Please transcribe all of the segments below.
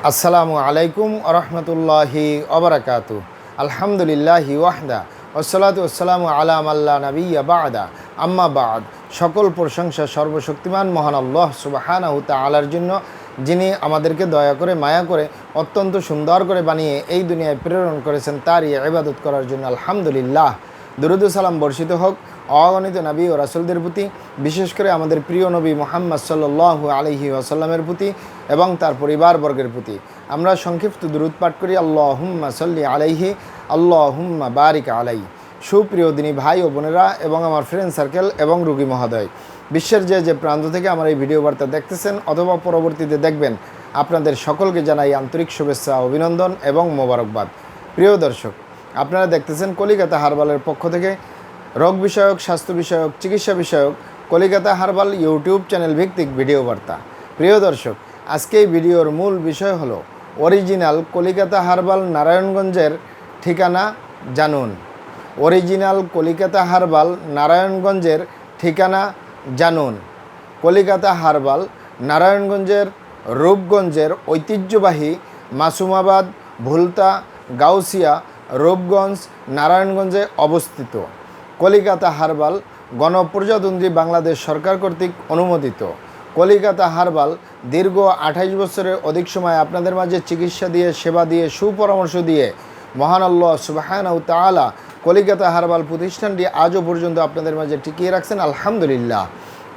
আসসালামু আলাইকুম আরহামতুল্লাহি ওবারাকাতু। আলহামদুলিল্লাহি ওয়াহদা ওয়াসসালাতু ওয়াসসালামু আলা মাল্লা নাবিয়্যা বা'দা আম্মা বা'দ। সকল প্রশংসা সর্বশক্তিমান মহান আল্লাহ সুবহানাহু তাআলার জন্য, যিনি আমাদেরকে দয়া করে মায়া করে অত্যন্ত সুন্দর করে বানিয়ে এই দুনিয়ায় প্রেরণ করেছেন তারই ইবাদত করার জন্য আলহামদুলিল্লাহ। দুরূদ ও সালাম বর্ষিত হোক অগণিত নবী ও রাসূলদের প্রতি, বিশেষ করে আমাদের প্রিয় নবী মুহাম্মদ সাল্লাল্লাহু আলাইহি ওয়াসাল্লামের প্রতি এবং তার পরিবারবর্গের প্রতি। আমরা সংক্ষিপ্ত দুরূদ পাঠ করি, আল্লাহুম্মা সাল্লি আলাইহি আল্লাহুম্মা বারিক আলাইহি। সুপ্রিয় দিনী ভাই ও বোনেরা এবং আমার ফ্রেন্ড সার্কেল এবং রোগী মহোদয়, বিশ্বের যে প্রান্ত থেকে আমার এই ভিডিও বার্তা দেখতেছেন অথবা পরবর্তীতে দেখবেন, আপনাদের সকলকে জানাই আন্তরিক শুভেচ্ছা, অভিনন্দন এবং মোবারকবাদ। প্রিয় দর্শক, আপনারা দেখতেছেন কলিকাতা হারবালের পক্ষ থেকে রোগ বিষয়ক, স্বাস্থ্য বিষয়ক, চিকিৎসা বিষয়ক কলিকাতা হারবাল ইউটিউব চ্যানেল ভিত্তিক ভিডিও বার্তা। প্রিয় দর্শক, আজকে এই ভিডিওর মূল বিষয় হলো অরিজিনাল কলিকাতা হারবাল নারায়ণগঞ্জের ঠিকানা জানুন। অরিজিনাল কলিকাতা হারবাল নারায়ণগঞ্জের ঠিকানা জানুন। কলিকাতা হারবাল নারায়ণগঞ্জের রূপগঞ্জের ঐতিহ্যবাহী মাসুমাবাদ, ভুলতা, গাউসিয়া, রূপগঞ্জ, নারায়ণগঞ্জে অবস্থিত। কলিকাতা হারবাল গণপ্রজাতন্ত্রী বাংলাদেশ সরকার কর্তৃক অনুমোদিত। কলিকাতা হারবাল দীর্ঘ 28 বছরের অধিক সময় আপনাদের মাঝে চিকিৎসা দিয়ে, সেবা দিয়ে, সুপরামর্শ দিয়ে মহান আল্লাহ সুবহানাহু তাআলা কলিকাতা হারবাল প্রতিষ্ঠানটি আজও পর্যন্ত আপনাদের মাঝে টিকিয়ে রাখছেন আলহামদুলিল্লাহ।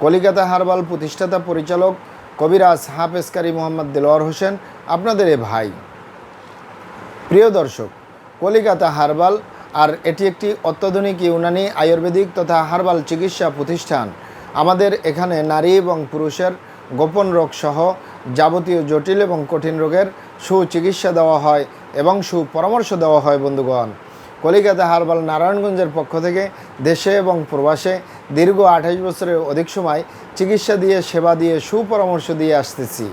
কলিকাতা হারবাল প্রতিষ্ঠাতা পরিচালক কবিরাজ হাফেজ কারি মোহাম্মদ দেলোয়ার হোসেন, আপনাদের এ ভাই। প্রিয় দর্শক, কলিকাতা হারবাল আর এটি একটি অত্যাধুনিক ইউনানি আয়ুর্বেদিক তথা হারবাল চিকিৎসা প্রতিষ্ঠান। আমাদের এখানে নারী এবং পুরুষের গোপন রোগ সহ যাবতীয় জটিল এবং কঠিন রোগের সুচিকিৎসা দেওয়া হয় এবং সুপরামর্শ দেওয়া হয়। বন্ধুগণ, কলিকাতা হারবাল নারায়ণগঞ্জের পক্ষ থেকে দেশে এবং প্রবাসে দীর্ঘ 28 বছরের অধিক সময় চিকিৎসা দিয়ে, সেবা দিয়ে, সুপরামর্শ দিয়ে আসতেছি।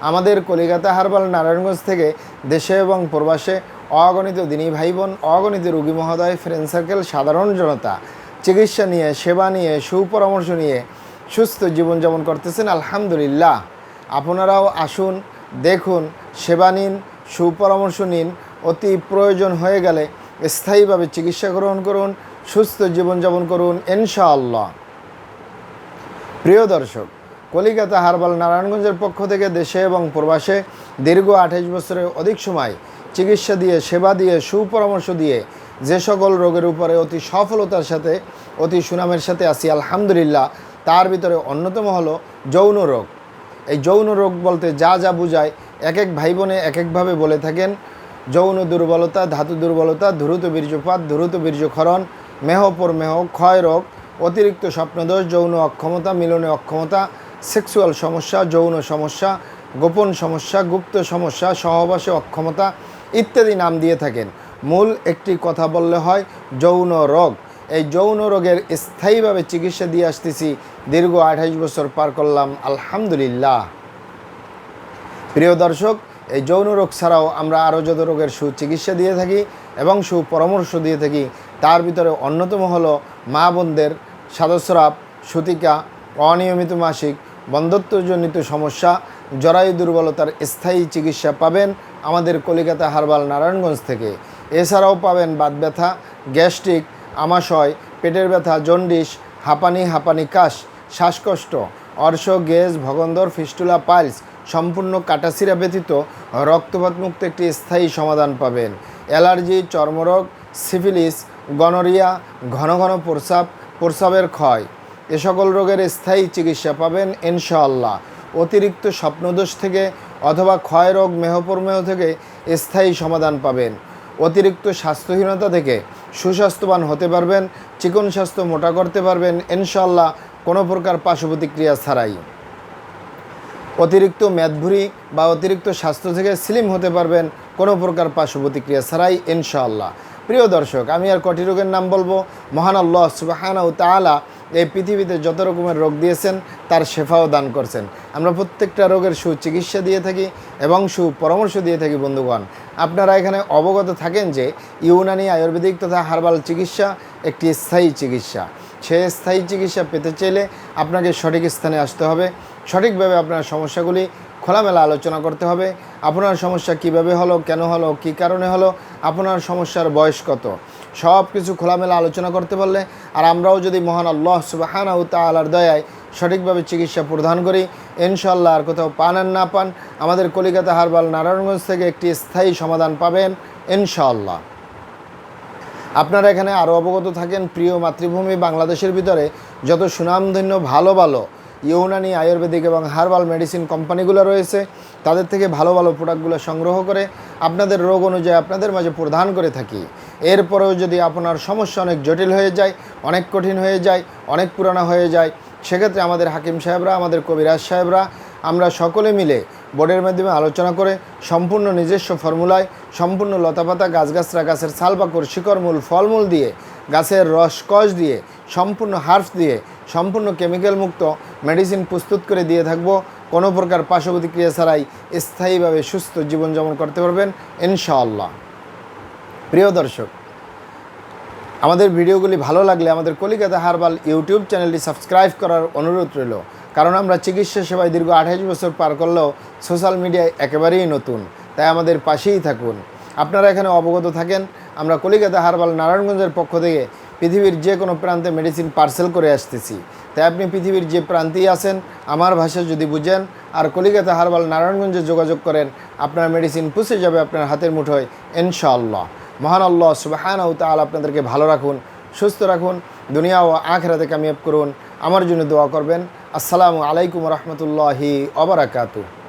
আমাদের কলিকাতা হারবাল নারায়ণগঞ্জ থেকে দেশে এবং প্রবাসে অগণিত দিনী ভাই বোন, অগণিত রোগী মহোদয়, ফ্রেন্ড সার্কেল, সাধারণ জনতা চিকিৎসা নিয়ে, সেবা নিয়ে, সুপরামর্শ নিয়ে সুস্থ জীবনযাপন করতেছেন আলহামদুলিল্লাহ। আপনারাও আসুন, দেখুন, সেবা নিন, সুপরামর্শ নিন। অতি প্রয়োজন হয়ে গেলে স্থায়ীভাবে চিকিৎসা গ্রহণ করুন, সুস্থ জীবনযাপন করুন ইনশাআল্লাহ। প্রিয় দর্শক, কলিকাতা হারবাল নারায়ণগঞ্জের পক্ষ থেকে দেশে এবং প্রবাসে দীর্ঘ 28 বছরের অধিক সময় চিকিৎসা দিয়ে, সেবা দিয়ে, সুপরামর্শ দিয়ে যে সকল রোগের উপরে অতি সফলতার সাথে, অতি সুনামের সাথে আসি আলহামদুলিল্লাহ, তার ভিতরে অন্যতম হলো যৌন রোগ। এই যৌন রোগ বলতে যা যা বোঝায় এক এক ভাই বোনে এক একভাবে বলে থাকেন। যৌন দুর্বলতা, ধাতু দুর্বলতা, দ্রুত বীর্যপাত, দ্রুত বীর্যক্ষরণ, মেহ, ক্ষয় রোগ, অতিরিক্ত স্বপ্নদোষ, যৌন অক্ষমতা, মিলনে অক্ষমতা, সেক্সুয়াল সমস্যা, যৌন সমস্যা, গোপন সমস্যা, গুপ্ত সমস্যা, সহবাসে অক্ষমতা ইত্যাদি নাম দিয়ে থাকেন। মূল একটি কথা বললে হয় যৌন রোগ। এই যৌন রোগের স্থায়ীভাবে চিকিৎসা দিয়ে আসতেছি, দীর্ঘ 28 বছর পার করলাম আলহামদুলিল্লাহ। প্রিয় দর্শক, এই যৌন রোগ ছাড়াও আমরা আরও যত রোগের সুচিকিৎসা দিয়ে থাকি এবং সুপরামর্শ দিয়ে থাকি, তার ভিতরে অন্যতম হলো মা বোনদের সাদস্রাব, সূতিকা, অনিয়মিত মাসিক, বন্ধ্যত্বজনিত সমস্যা, জরায়ু দুর্বলতার স্থায়ী চিকিৎসা পাবেন আমাদের কলিকাতা হারবাল নারায়ণগঞ্জ থেকে। এছাড়াও পাবেন বাত ব্যথা, গ্যাস্ট্রিক, আমাশয়, পেটের ব্যথা, জন্ডিস, হাঁপানি কাশ, শ্বাসকষ্ট, অর্শ, গেজ, ভগন্দর, ফিস্টুলা, পাইলস সম্পূর্ণ কাটাছিরা ব্যতীত রক্তপাতমুক্ত একটি স্থায়ী সমাধান পাবেন। অ্যালার্জি, চর্মরোগ, সিফিলিস, গনোরিয়া, ঘন ঘন প্রস্রাবের ক্ষয়, এ সকল রোগের স্থায়ী চিকিৎসা পাবেন ইনশাআল্লাহ। অতিরিক্ত স্বপ্নদোষ থেকে অথবা ক্ষয় রোগ, মেহ থেকে স্থায়ী সমাধান পাবেন। অতিরিক্ত স্বাস্থ্যহীনতা থেকে সুস্বাস্থ্যবান হতে পারবেন, চিকন স্বাস্থ্য মোটা করতে পারবেন ইনশাআল্লাহ, কোনো প্রকার পার্শ্ব প্রতিক্রিয়া ছাড়াই। অতিরিক্ত মেদভুরি বা অতিরিক্ত স্বাস্থ্য থেকে স্লিম হতে পারবেন কোনো প্রকার পার্শ্ব প্রতিক্রিয়া ছাড়াই ইনশাআল্লাহ। প্রিয় দর্শক, আমি আর কটি রোগের নাম বলবো। মহান আল্লাহ সুবহানাহু তাআলা এই পৃথিবীতে যত রকমের রোগ দিয়েছেন তার শেফাও দান করছেন। আমরা প্রত্যেকটা রোগের সুচিকিৎসা দিয়ে থাকি এবং সুপরামর্শ দিয়ে থাকি। বন্ধুগণ, আপনারা এখানে অবগত থাকেন যে ইউনানি আয়ুর্বেদিক তথা হার্বাল চিকিৎসা একটি স্থায়ী চিকিৎসা। সেই স্থায়ী চিকিৎসা পেতে চাইলে আপনাকে সঠিক স্থানে আসতে হবে, সঠিকভাবে আপনার সমস্যাগুলি খোলামেলা আলোচনা করতে হবে। আপনার সমস্যা কিভাবে হলো, কেন হলো, কী কারণে হলো, আপনার সমস্যার বয়স কত, সব কিছু খোলামেলা আলোচনা করতে পারলে, আর আমরাও যদি মহান আল্লাহ সুবহানাহু ওয়া তাআলার দয়ায় সঠিকভাবে চিকিৎসা প্রদান করি, ইনশাআল্লাহ আর কোথাও পান আর না পান, আমাদের কলিকাতা হারবাল নারায়ণগঞ্জ থেকে একটি স্থায়ী সমাধান পাবেন ইনশাআল্লাহ। আপনারা এখানে আরও অবগত থাকেন, প্রিয় মাতৃভূমি বাংলাদেশের ভিতরে যত সুনামধন্য ভালো ভালো ইউনানি, আয়ুর্বেদিক এবং হার্বাল মেডিসিন কোম্পানিগুলো রয়েছে, তাদের থেকে ভালো ভালো প্রোডাক্টগুলো সংগ্রহ করে আপনাদের রোগ অনুযায়ী আপনাদের মাঝে প্রদান করে থাকি। এরপরেও যদি আপনার সমস্যা অনেক জটিল হয়ে যায়, অনেক কঠিন হয়ে যায়, অনেক পুরানো হয়ে যায়, সেক্ষেত্রে আমাদের হাকিম সাহেবরা, আমাদের কবিরাজ সাহেবরা, আমরা সকলে মিলে বোর্ডের মাধ্যমে আলোচনা করে সম্পূর্ণ নিজস্ব ফর্মুলায়, সম্পূর্ণ লতাপাতা, গাছগাছরা, গাছের ছালপাকড়, শিকড়মূল, ফলমূল দিয়ে, গাছের রসকস দিয়ে, সম্পূর্ণ হার্বস দিয়ে, সম্পূর্ণ কেমিক্যাল মুক্ত মেডিসিন প্রস্তুত করে দিয়ে থাকবো। কোনো প্রকার পার্শ্ব প্রতিক্রিয়া ছাড়াই স্থায়ীভাবে সুস্থ জীবনযাপন করতে পারবেন ইনশাআল্লাহ। প্রিয় দর্শক, আমাদের ভিডিওগুলি ভালো লাগলে আমাদের কলিকাতা হার্বাল ইউটিউব চ্যানেলটি সাবস্ক্রাইব করার অনুরোধ রইল, কারণ আমরা চিকিৎসা সেবায় দীর্ঘ 28 বছর পার করলেও সোশ্যাল মিডিয়ায় একেবারেই নতুন, তাই আমাদের পাশেই থাকুন। আপনারা এখানে অবগত থাকেন, আমরা কলিকাতা হার্বাল নারায়ণগঞ্জের পক্ষ থেকে পৃথিবীর যে কোনো প্রান্তে মেডিসিন পার্সেল করে আসতেছি, তাই আপনি পৃথিবীর যে প্রান্তেই আছেন আমার ভাষা যদি বুঝেন আর কলিকাতা হার্বাল নারায়ণগঞ্জে যোগাযোগ করেন, আপনার মেডিসিন পৌঁছে যাবে আপনার হাতের মুঠোয় ইনশাআল্লাহ। মহান আল্লাহ সুবহানাহু ওয়া তাআলা আপনাদেরকে ভালো রাখুন, সুস্থ রাখুন, দুনিয়া ও আখিরাতে কামিয়াব করুন। আমার জন্য দোয়া করবেন। আসসালামু আলাইকুম ওয়া রাহমাতুল্লাহি ওয়া বারাকাতুহু।